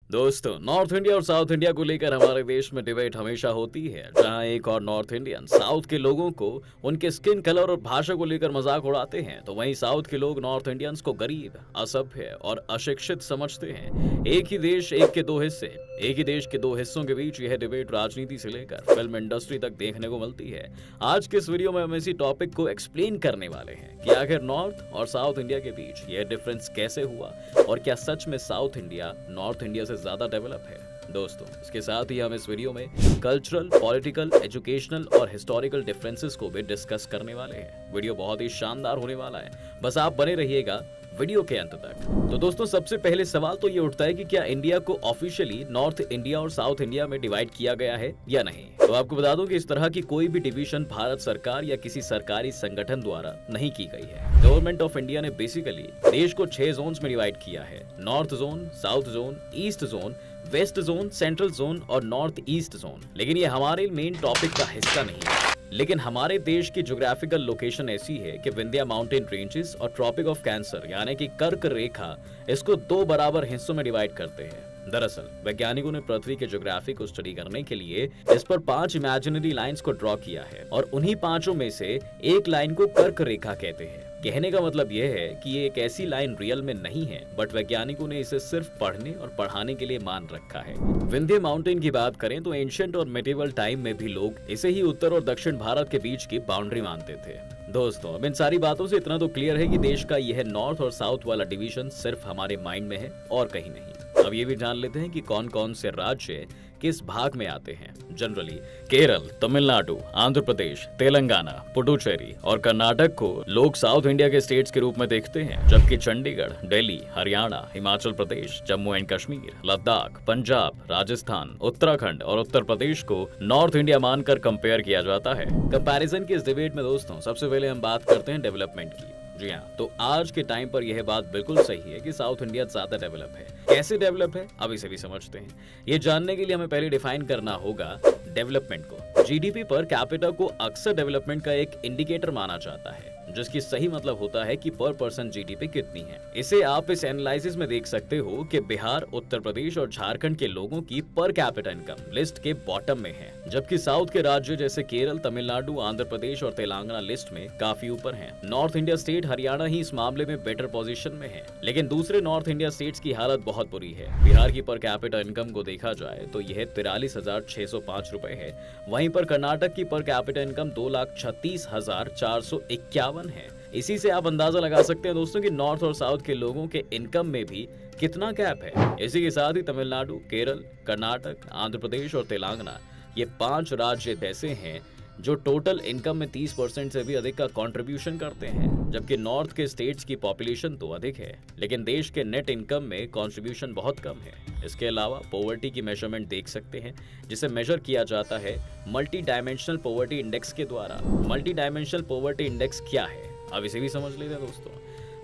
दोस्तों, north India और south India को लेकर हमारे देश में डिबेट हमेशा होती है, जहां एक और नॉर्थ इंडियन साउथ के लोगों को उनके स्किन कलर और भाषा को लेकर मजाक उड़ाते हैं, तो वहीं साउथ के लोग नॉर्थ इंडियंस को गरीब, असभ्य और अशिक्षित समझते हैं। एक ही देश, एक के दो हिस्से। एक ही देश के दो हिस्सों के बीच यह डिबेट राजनीति से लेकर फिल्म इंडस्ट्री तक देखने को मिलती है। आज के इस वीडियो में हम इसी टॉपिक को एक्सप्लेन करने वाले हैं कि आखिर नॉर्थ और साउथ इंडिया के बीच यह डिफरेंस कैसे हुआ और क्या सच में साउथ इंडिया नॉर्थ इंडिया से ज्यादा डेवलप है। दोस्तों, इसके साथ ही हम इस वीडियो में कल्चरल, पॉलिटिकल, एजुकेशनल और हिस्टोरिकल डिफरेंसेस को भी डिस्कस करने वाले हैं। वीडियो बहुत ही शानदार होने वाला है, बस आप बने रहिएगा वीडियो के अंत तक। तो दोस्तों, सबसे पहले सवाल तो ये उठता है कि क्या इंडिया को ऑफिशियली नॉर्थ इंडिया और साउथ इंडिया में डिवाइड किया गया है या नहीं। तो आपको बता दूं कि इस तरह की कोई भी डिवीजन भारत सरकार या किसी सरकारी संगठन द्वारा नहीं की गई है। गवर्नमेंट ऑफ इंडिया ने बेसिकली देश को 6 जोन्स में डिवाइड किया है: north zone, south zone, east zone, west zone, central zone और नॉर्थ ईस्ट जोन। लेकिन ये हमारे मेन टॉपिक का हिस्सा नहीं है। लेकिन हमारे देश की ज्योग्राफिकल लोकेशन ऐसी है कि विंध्या माउंटेन रेंजेस और ट्रॉपिक ऑफ कैंसर यानी कि कर्क रेखा इसको 2 बराबर हिस्सों में डिवाइड करते हैं। दरअसल वैज्ञानिकों ने पृथ्वी के ज्योग्राफी को स्टडी करने के लिए इस पर 5 इमेजिनरी लाइंस को ड्रॉ किया है और उन्हीं 5 में से एक लाइन को कर्क रेखा कहते हैं। कहने का मतलब यह है कि ये एक ऐसी लाइन रियल में नहीं है, बट वैज्ञानिकों ने इसे सिर्फ पढ़ने और पढ़ाने के लिए मान रखा है। विंध्य माउंटेन की बात करें तो एंशिएंट और मेडिवल टाइम में भी लोग इसे ही उत्तर और दक्षिण भारत के बीच की बाउंड्री मानते थे। दोस्तों, अब इन सारी बातों से इतना तो क्लियर है कि देश का यह नॉर्थ और साउथ वाला डिवीजन सिर्फ हमारे माइंड में है और कहीं नहीं। अब ये भी जान लेते हैं कि कौन कौन से राज्य किस भाग में आते हैं। जनरली केरल, तमिलनाडु, आंध्र प्रदेश, तेलंगाना, पुडुचेरी और कर्नाटक को लोग साउथ इंडिया के स्टेट्स के रूप में देखते हैं, जबकि चंडीगढ़, दिल्ली, हरियाणा, हिमाचल प्रदेश, जम्मू एंड कश्मीर, लद्दाख, पंजाब, राजस्थान, उत्तराखंड और उत्तर प्रदेश को नॉर्थ इंडिया मानकर कंपेयर किया जाता है। कंपैरिजन की इस डिबेट में दोस्तों, सबसे पहले हम बात करते हैं डेवलपमेंट की। जी हाँ, तो आज के टाइम पर यह बात बिल्कुल सही है कि साउथ इंडिया ज्यादा डेवलप है। कैसे डेवलप है, अब इसे भी समझते हैं। ये जानने के लिए हमें पहले डिफाइन करना होगा डेवलपमेंट को। जीडीपी पर कैपिटा को अक्सर डेवलपमेंट का एक इंडिकेटर माना जाता है, जिसकी सही मतलब होता है कि पर पर्सन जीडीपी कितनी है। इसे आप इस एनालिसिस में देख सकते हो कि बिहार, उत्तर प्रदेश और झारखंड के लोगों की पर कैपिटा इनकम लिस्ट के बॉटम में है, जबकि साउथ के राज्य जैसे केरल, तमिलनाडु, आंध्र प्रदेश और तेलंगाना लिस्ट में काफी ऊपर हैं। नॉर्थ इंडिया स्टेट हरियाणा ही इस मामले में बेटर पोजीशन में है, लेकिन दूसरे नॉर्थ इंडिया स्टेट्स की हालत बहुत बुरी है। बिहार की पर कैपिटा इनकम को देखा जाए तो यह 43,605 रुपए है। वहीं पर कर्नाटक की पर कैपिटा इनकम 2,36,451 है। इसी से आप अंदाजा लगा सकते हैं दोस्तों कि नॉर्थ और साउथ के लोगों के इनकम में भी कितना गैप है। इसी के साथ ही तमिलनाडु, केरल, कर्नाटक, आंध्र प्रदेश और तेलंगाना, ये 5 राज्य ऐसे हैं जो टोटल इनकम में 30% से भी अधिक का कंट्रीब्यूशन करते हैं, जबकि नॉर्थ के स्टेट्स की पॉपुलेशन तो अधिक है, लेकिन देश के नेट इनकम में कंट्रीब्यूशन बहुत कम है। इसके अलावा पॉवर्टी की मेजरमेंट देख सकते हैं, जिसे मेजर किया जाता है मल्टी डायमेंशनल पॉवर्टी इंडेक्स के द्वारा। मल्टी डायमेंशनल पॉवर्टी इंडेक्स क्या है, अब इसे भी समझ लेते हैं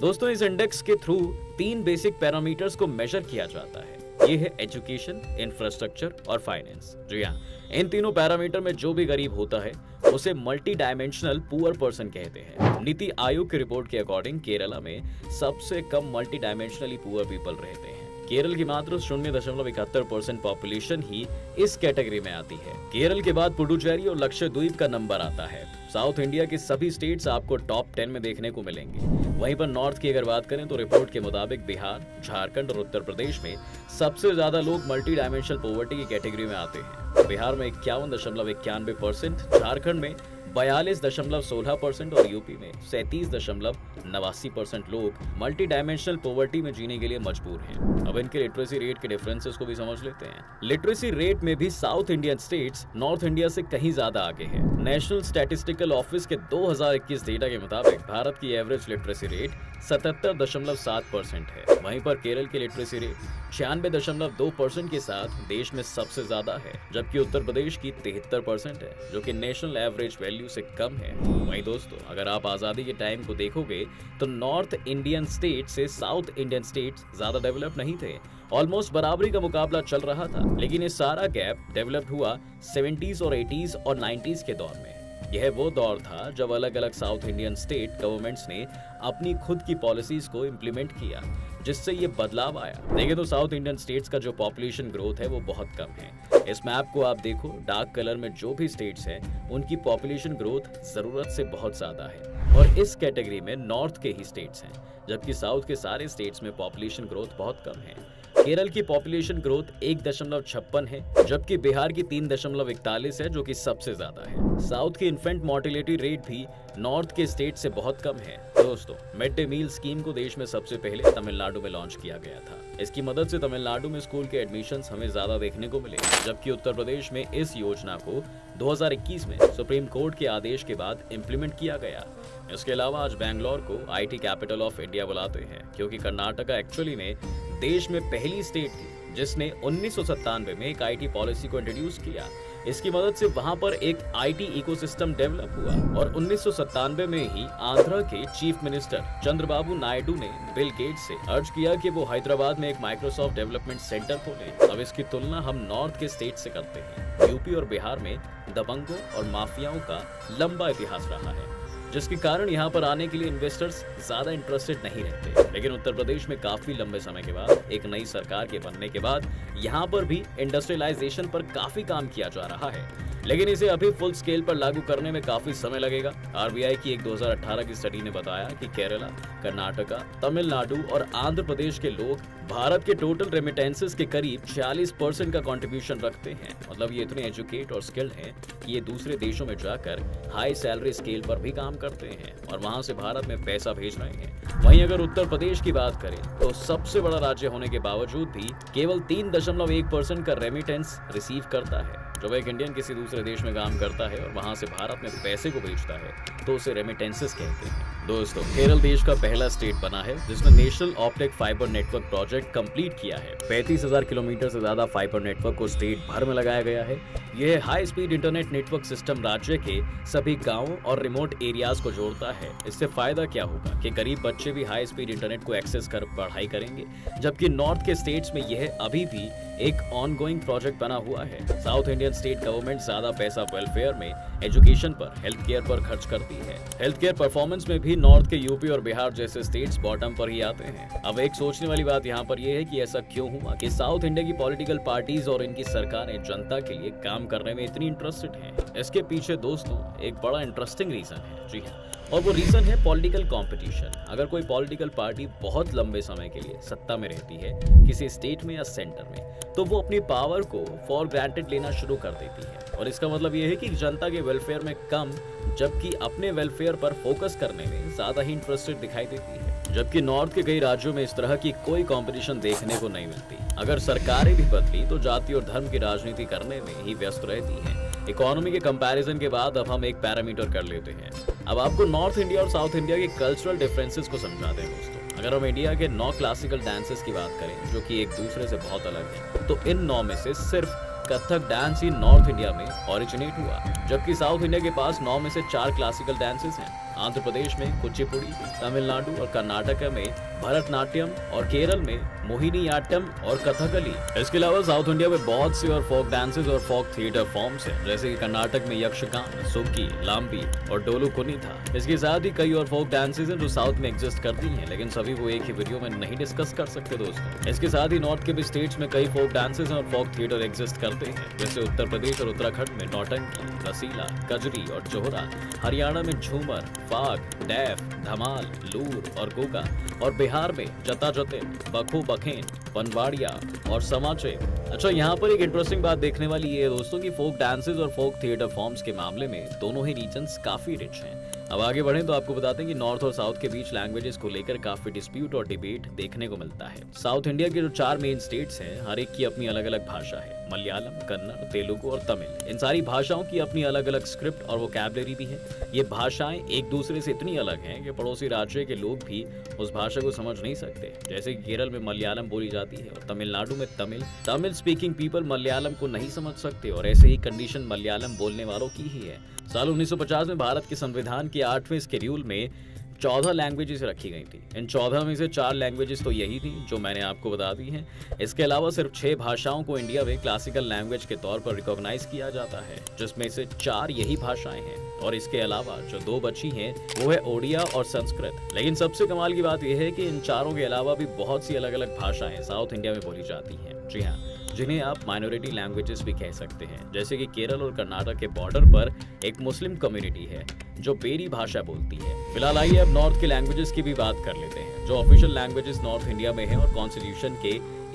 दोस्तों, इस इंडेक्स के थ्रू 3 बेसिक पैरामीटर्स को मेजर किया जाता है। ये है एजुकेशन, इंफ्रास्ट्रक्चर और फाइनेंस। जी हाँ, इन तीनों पैरामीटर में जो भी गरीब होता है उसे मल्टी डायमेंशनल पुअर पर्सन कहते हैं। नीति आयोग की रिपोर्ट के अकॉर्डिंग केरला में सबसे कम मल्टी डायमेंशनली पुअर पीपल रहते हैं। केरल की मात्र 0.71% पॉपुलेशन ही इस कैटेगरी में आती है। केरल के बाद पुडुचेरी और लक्षद्वीप का नंबर आता है। साउथ इंडिया के सभी स्टेट्स आपको टॉप 10 में देखने को मिलेंगे। वहीं पर नॉर्थ की अगर बात करें तो रिपोर्ट के मुताबिक बिहार, झारखंड और उत्तर प्रदेश में सबसे ज्यादा लोग मल्टी डायमेंशनल पॉवर्टी की कैटेगरी में आते हैं। बिहार में 51.91%, झारखंड में 42.16% और यूपी में 37.89% लोग मल्टी डायमेंशनल पॉवर्टी में जीने के लिए मजबूर हैं। अब इनके लिटरेसी रेट के डिफरेंसेस को भी समझ लेते हैं। लिटरेसी रेट में भी south Indian states north India से कहीं ज्यादा आगे हैं। नेशनल स्टैटिस्टिकल ऑफिस के 2021 डेटा के मुताबिक भारत की एवरेज लिटरेसी रेट 77.7% है। वहीं पर केरल की लिटरेसी रेट 96.2% के साथ देश में सबसे ज्यादा है, जबकि उत्तर प्रदेश की 73% है, जो कि नेशनल एवरेज वैल्यू से कम है। वहीं दोस्तों, अगर आप आजादी के टाइम को देखोगे तो नॉर्थ इंडियन स्टेट से साउथ इंडियन स्टेट्स ज्यादा डेवलप नहीं थे। ऑलमोस्ट बराबरी का मुकाबला चल रहा था, लेकिन ये सारा गैप डेवलप हुआ 70s और 80s और 90s के दौर में। यह वो दौर था जब अलग अलग साउथ इंडियन स्टेट गवर्नमेंट्स ने अपनी खुद की पॉलिसीज को इम्प्लीमेंट किया, जिससे ये बदलाव आया। देखें तो साउथ इंडियन स्टेट्स का जो पॉपुलेशन ग्रोथ है वो बहुत कम है। इस मैप को आप देखो, डार्क कलर में जो भी स्टेट्स हैं उनकी पॉपुलेशन ग्रोथ जरूरत से बहुत ज्यादा है और इस कैटेगरी में नॉर्थ के ही स्टेट्स हैं, जबकि साउथ के सारे स्टेट्स में पॉपुलेशन ग्रोथ बहुत कम है। केरल की पॉपुलेशन ग्रोथ 1.56 है, जबकि बिहार की 3.41 है, जो कि सबसे ज्यादा है। साउथ की इन्फेंट मोर्टेलिटी रेट भी नॉर्थ के स्टेट से बहुत कम है। दोस्तों, मिड डे मील स्कीम को देश में सबसे पहले तमिलनाडु में लॉन्च किया गया था। इसकी मदद से तमिलनाडु में स्कूल के एडमिशंस हमें ज्यादा देखने को मिले, जबकि उत्तर प्रदेश में इस योजना को 2021 में सुप्रीम कोर्ट के आदेश के बाद इम्प्लीमेंट किया गया। इसके अलावा आज बैंगलोर को आईटी कैपिटल ऑफ इंडिया बुलाते हैं, क्योंकि कर्नाटका एक्चुअली में देश में पहली स्टेट थी जिसने 1997 में एक आईटी पॉलिसी को इंट्रोड्यूस किया। इसकी मदद से वहां पर एक आईटी इकोसिस्टम डेवलप हुआ और 1997 में ही आंध्र के चीफ मिनिस्टर चंद्रबाबू नायडू ने बिल गेट्स से अर्ज किया कि वो हैदराबाद में एक माइक्रोसॉफ्ट डेवलपमेंट सेंटर खोलें। अब इसकी तुलना हम नॉर्थ के स्टेट से करते हैं। यूपी और बिहार में दबंगों और माफियाओं का लंबा इतिहास रहा है, जिसके कारण यहाँ पर आने के लिए इन्वेस्टर्स ज्यादा इंटरेस्टेड नहीं रहते। लेकिन उत्तर प्रदेश में काफी लंबे समय के बाद एक नई सरकार के बनने के बाद यहाँ पर भी इंडस्ट्रियलाइजेशन पर काफी काम किया जा रहा है, लेकिन इसे अभी फुल स्केल पर लागू करने में काफी समय लगेगा। आरबीआई की एक 2018 की स्टडी ने बताया कि केरला, कर्नाटका, तमिलनाडु और आंध्र प्रदेश के लोग भारत के टोटल रेमिटेंसेस के करीब 46% का कंट्रीब्यूशन रखते हैं। मतलब ये इतने एजुकेट और स्किल्ड हैं कि ये दूसरे देशों में जाकर हाई सैलरी स्केल पर भी काम करते हैं और वहां से भारत में पैसा भेज रहे हैं। वहीं अगर उत्तर प्रदेश की बात करें तो सबसे बड़ा राज्य होने के बावजूद भी केवल 3.1% का रेमिटेंस रिसीव करता है। जब एक इंडियन किसी दूसरे देश में काम करता है और वहां से भारत में पैसे को भेजता है तो उसे रेमिटेंसेस कहते हैं। दोस्तों, केरल देश का पहला स्टेट बना है जिसने national optic fibre network project complete किया है। 35,000 किलोमीटर से ज्यादा फाइबर नेटवर्क को स्टेट भर में लगाया गया है। यह high speed internet network system राज्य के सभी गांवों और रिमोट एरियाज को जोड़ता है। इससे फायदा क्या होगा कि गरीब बच्चे भी हाई स्पीड इंटरनेट को एक्सेस कर पढ़ाई करेंगे, जबकि नॉर्थ के स्टेट्स में यह अभी भी एक ऑनगोइंग प्रोजेक्ट बना हुआ है। साउथ इंडियन स्टेट गवर्नमेंट ज्यादा पैसा वेलफेयर में, एजुकेशन पर, हेल्थ केयर पर खर्च करती है। हेल्थ केयर परफॉर्मेंस में भी नॉर्थ के यूपी और बिहार जैसे स्टेट्स बॉटम पर ही आते हैं। अब एक सोचने वाली बात यहाँ पर यह है कि ऐसा क्यों हुआ कि साउथ इंडिया की पॉलिटिकल पार्टीज और इनकी सरकारें जनता के लिए काम करने में इतनी इंटरेस्टेड हैं। इसके पीछे दोस्तों एक बड़ा इंटरेस्टिंग रीजन है। जी हाँ, और वो रीजन है पॉलिटिकल कंपटीशन। अगर कोई पॉलिटिकल पार्टी बहुत लंबे समय के लिए सत्ता में रहती है किसी स्टेट में या सेंटर में, तो वो अपनी पावर को फॉर ग्रांटेड लेना शुरू कर देती है और इसका मतलब ये है कि जनता के वेलफेयर में कम, जबकि अपने वेलफेयर पर फोकस करने में ज्यादा ही इंटरेस्टेड दिखाई देती है। जबकि नॉर्थ के कई राज्यों में इस तरह की कोई कंपटीशन देखने को नहीं मिलती। अगर सरकारें भी बदली तो जाति और धर्म की राजनीति करने में ही व्यस्त रहती हैं। इकोनॉमी के कंपैरिजन के बाद अब हम एक पैरामीटर कर लेते हैं। अब आपको नॉर्थ इंडिया और साउथ इंडिया के कल्चरल डिफरेंसेस को समझाते हैं दोस्तों। अगर हम इंडिया के 9 क्लासिकल डांसेस की बात करें जो कि एक दूसरे से बहुत अलग है, तो इन 9 में से सिर्फ कथक डांस ही नॉर्थ इंडिया में ओरिजिनेट हुआ, जबकि साउथ इंडिया के पास 9 में से 4 क्लासिकल डांसेस हैं। आंध्र प्रदेश में कुचिपुड़ी, तमिलनाडु और कर्नाटक में भरतनाट्यम और केरल में मोहिनीयाट्टम और कथकली। इसके अलावा साउथ इंडिया में बहुत सी और फोक डांसेस और फोक थिएटर फॉर्म्स हैं, जैसे कि कर्नाटक में यक्षगान, सुक्की, लाम्बी और डोलू कुनी था। इसके साथ ही कई और फोक डांसेस हैं जो साउथ में एग्जिस्ट करती हैं, लेकिन सभी को एक ही वीडियो में नहीं डिस्कस कर सकते दोस्तों। इसके साथ ही नॉर्थ के भी स्टेट्स में कई फोक डांसेस और फोक थिएटर एग्जिस्ट करते हैं, जैसे उत्तर प्रदेश और उत्तराखंड में नौटंकी, रसीला, कजरी और जोहरा, हरियाणा में झूमर, फाग, डैफ, धमाल, लूर और गोगा, और बिहार में जता जते, बखो बखेन, पनवाड़िया और समाचे। अच्छा, यहाँ पर एक इंटरेस्टिंग बात देखने वाली ये है दोस्तों कि फोक डांसेस और फोक थिएटर फॉर्म्स के मामले में दोनों ही रीजन्स काफी रिच हैं। अब आगे बढ़ें तो आपको बताते हैं कि नॉर्थ और साउथ के बीच लैंग्वेजेस को लेकर काफी डिस्प्यूट और डिबेट देखने को मिलता है। साउथ इंडिया के जो 4 मेन स्टेट्स हैं, हर एक की अपनी अलग अलग भाषा है। मलयालम, कन्नड़, तेलुगु और तमिल, इन सारी भाषाओं की अपनी अलग अलग स्क्रिप्ट और वोकैबुलरी भी है। ये भाषाएं एक दूसरे से इतनी अलग हैं कि पड़ोसी राज्य के लोग भी उस भाषा को समझ नहीं सकते। जैसे केरल में मलयालम बोली जाती है और तमिलनाडु में तमिल स्पीकिंग पीपल मलयालम को नहीं समझ सकते, और ऐसे ही कंडीशन मलयालम बोलने वालों की ही है। साल 1950 में भारत के संविधान के 8वें शेड्यूल में 14 लैंग्वेजेस रखी गई थी। इन 14 में से 4 लैंग्वेजेस तो यही थी जो मैंने आपको बता दी हैं। इसके अलावा सिर्फ 6 भाषाओं को इंडिया में क्लासिकल लैंग्वेज के तौर पर रिकॉग्नाइज किया जाता है, जिसमें से 4 यही भाषाएं हैं और इसके अलावा जो 2 बची हैं वो है ओडिया और संस्कृत। लेकिन सबसे कमाल की बात यह है कि इन चारों के अलावा भी बहुत सी अलग अलग भाषाएं साउथ इंडिया में बोली जाती हैं। जी हाँ, जिन्हें आप माइनॉरिटी लैंग्वेजेस भी कह सकते हैं। जैसे कि केरल और कर्नाटक के बॉर्डर पर एक मुस्लिम कम्युनिटी है जो बेरी भाषा बोलती है। फिलहाल आइए अब नॉर्थ के लैंग्वेजेस की भी बात कर लेते हैं। जो ऑफिशियल लैंग्वेजेस नॉर्थ इंडिया में है और कॉन्स्टिट्यूशन के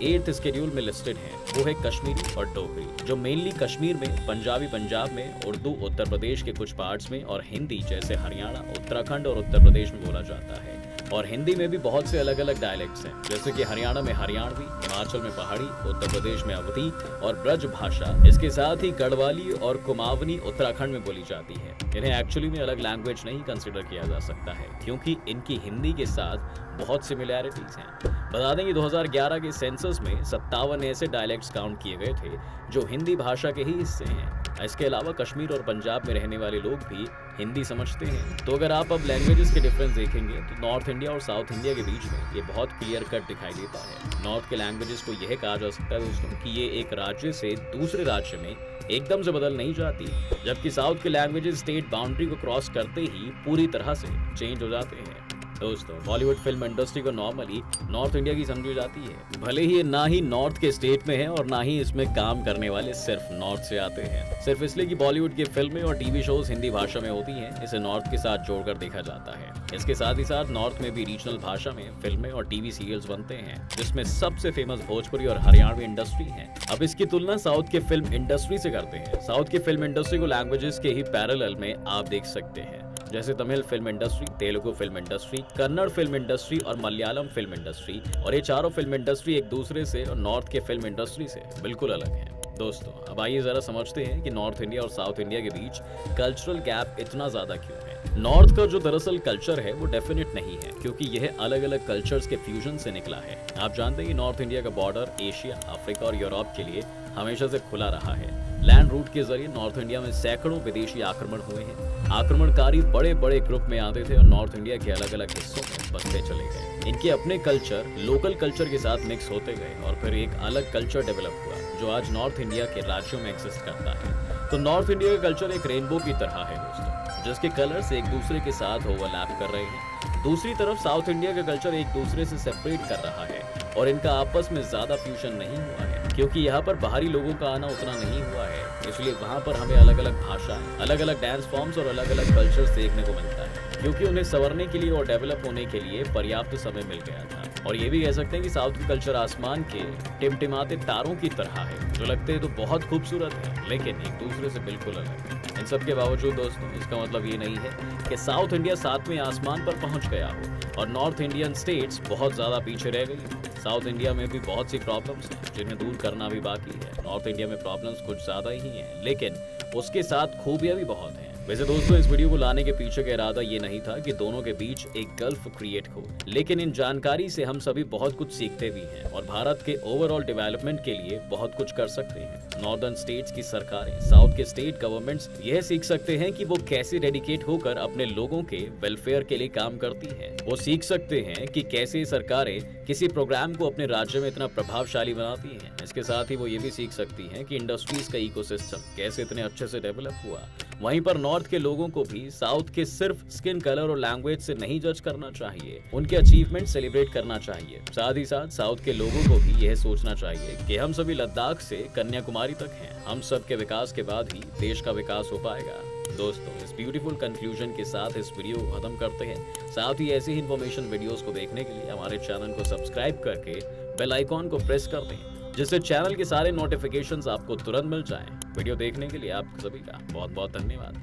8th शेड्यूल में लिस्टेड है वो है कश्मीरी और डोगरी, जो मेनली कश्मीर में, पंजाबी पंजाब में, उर्दू उत्तर प्रदेश के कुछ पार्ट्स में और हिंदी जैसे हरियाणा, उत्तराखंड और उत्तर प्रदेश में बोला जाता है। और हिंदी में भी बहुत से अलग अलग डायलेक्ट्स हैं, जैसे कि हरियाणा में हरियाणवी, हिमाचल में पहाड़ी, उत्तर प्रदेश में अवधी और ब्रज भाषा। इसके साथ ही गढ़वाली और कुमाऊनी उत्तराखंड में बोली जाती है। इन्हें एक्चुअली में अलग लैंग्वेज नहीं कंसिडर किया जा सकता है क्योंकि इनकी हिंदी के साथ बहुत सिमिलैरिटीज हैं। बता दें कि 2011 के सेंसस में 57 ऐसे डायलेक्ट्स काउंट किए गए थे जो हिंदी भाषा के ही हिस्से हैं। इसके अलावा कश्मीर और पंजाब में रहने वाले लोग भी हिंदी समझते हैं। तो अगर आप अब लैंग्वेजेस के डिफरेंस देखेंगे तो नॉर्थ इंडिया और साउथ इंडिया के बीच में ये बहुत क्लियर कट दिखाई देता है। नॉर्थ के लैंग्वेजेस को यह कहा जा सकता है दोस्तों कि ये एक राज्य से दूसरे राज्य में एकदम से बदल नहीं जाती, जबकि साउथ के लैंग्वेजेस स्टेट बाउंड्री को क्रॉस करते ही पूरी तरह से चेंज हो जाते हैं। दोस्तों, बॉलीवुड फिल्म इंडस्ट्री को नॉर्मली नॉर्थ इंडिया की समझी जाती है। भले ही ना ही नॉर्थ के स्टेट में है और ना ही इसमें काम करने वाले सिर्फ नॉर्थ से आते हैं। सिर्फ इसलिए कि बॉलीवुड की फिल्में और टीवी शोज हिंदी भाषा में होती हैं, इसे नॉर्थ के साथ जोड़कर देखा जाता है। इसके साथ ही साथ नॉर्थ में भी रीजनल भाषा में फिल्में और टीवी सीरियल्स बनते हैं, जिसमें सबसे फेमस भोजपुरी और हरियाणवी इंडस्ट्री है। अब इसकी तुलना साउथ के फिल्म इंडस्ट्री से करते हैं। साउथ की फिल्म इंडस्ट्री को लैंग्वेजेस के ही पैरेलल में आप देख सकते हैं, जैसे Tamil film industry, Telugu film industry, Kannada film industry और मलयालम फिल्म इंडस्ट्री। और ये चारों फिल्म इंडस्ट्री एक दूसरे से और नॉर्थ के फिल्म इंडस्ट्री से बिल्कुल अलग है। दोस्तों, अब आइए जरा समझते हैं कि नॉर्थ इंडिया और साउथ इंडिया के बीच कल्चरल गैप इतना ज्यादा क्यों है। नॉर्थ का जो दरअसल कल्चर है वो डेफिनेट नहीं है, क्योंकि यह अलग अलग कल्चर्स के फ्यूजन से निकला है। आप जानते हैं कि नॉर्थ इंडिया का बॉर्डर एशिया, अफ्रीका और यूरोप के लिए हमेशा से खुला रहा है। लैंड रूट के जरिए नॉर्थ इंडिया में सैकड़ों विदेशी आक्रमण हुए हैं। आक्रमणकारी बड़े बड़े ग्रुप में आते थे और नॉर्थ इंडिया के अलग अलग हिस्सों में बसते चले गए। इनके अपने कल्चर लोकल कल्चर के साथ मिक्स होते गए और फिर एक अलग कल्चर डेवलप हुआ जो आज नॉर्थ इंडिया के राज्यों में एग्जिस्ट करता है। तो नॉर्थ इंडिया का कल्चर एक रेनबो की तरह है दोस्तों, जिसके कलर्स एक दूसरे के साथ ओवरलैप कर रहे हैं। दूसरी तरफ साउथ इंडिया का कल्चर एक दूसरे से सेपरेट कर रहा है और इनका आपस में ज्यादा फ्यूजन नहीं हुआ है, क्योंकि यहाँ पर बाहरी लोगों का आना उतना नहीं हुआ है। इसलिए वहाँ पर हमें अलग अलग भाषाएं, अलग अलग डांस फॉर्म्स और अलग अलग कल्चर्स देखने को मिलता है, क्योंकि उन्हें संवरने के लिए और डेवलप होने के लिए पर्याप्त समय मिल गया था। और ये भी कह सकते हैं कि साउथ की कल्चर आसमान के टिमटिमाते तारों की तरह है, जो लगते हैं तो बहुत खूबसूरत है लेकिन एक दूसरे से बिल्कुल अलग है। इन सब के बावजूद दोस्तों, इसका मतलब ये नहीं है कि साउथ इंडिया 7वें आसमान पर पहुंच गया हो और नॉर्थ इंडियन स्टेट्स बहुत ज्यादा पीछे रह गई। साउथ इंडिया में भी बहुत सी प्रॉब्लम्स हैं जिन्हें दूर करना भी बाकी है। नॉर्थ इंडिया में प्रॉब्लम्स कुछ ज्यादा ही हैं, लेकिन उसके साथ खूबियां भी बहुत हैं। वैसे दोस्तों, इस वीडियो को लाने के पीछे का इरादा ये नहीं था कि दोनों के बीच एक गल्फ क्रिएट हो, लेकिन इन जानकारी से हम सभी बहुत कुछ सीखते भी हैं और भारत के ओवरऑल डेवलपमेंट के लिए बहुत कुछ कर सकते हैं। नॉर्दर्न स्टेट्स की सरकारें, साउथ के स्टेट गवर्नमेंट्स यह सीख सकते हैं कि वो कैसे डेडिकेट होकर अपने लोगों के वेलफेयर के लिए काम करती हैं। वो सीख सकते हैं कि कैसे सरकारें किसी प्रोग्राम को अपने राज्य में इतना प्रभावशाली बनाती हैं। इसके साथ ही वो ये भी सीख सकती हैं कि इंडस्ट्रीज का इकोसिस्टम कैसे इतने अच्छे से डेवलप हुआ। वहीं पर नॉर्थ के लोगों को भी साउथ के सिर्फ स्किन कलर और लैंग्वेज से नहीं जज करना चाहिए, उनके अचीवमेंट सेलिब्रेट करना चाहिए। साथ ही साथ साउथ के लोगों को भी यह सोचना चाहिए कि हम सभी लद्दाख से कन्याकुमारी तक हैं। हम सब के विकास के बाद ही देश का विकास हो पाएगा। दोस्तों, इस ब्यूटीफुल कंक्लूजन के साथ इस वीडियो को खत्म करते हैं। साथ ही ऐसी ही इन्फॉर्मेशन वीडियोस को देखने के लिए हमारे चैनल को सब्सक्राइब करके बेल आइकॉन को प्रेस कर दें, जिससे चैनल के सारे नोटिफिकेशंस आपको तुरंत मिल जाएं। वीडियो देखने के लिए आप सभी का बहुत बहुत धन्यवाद।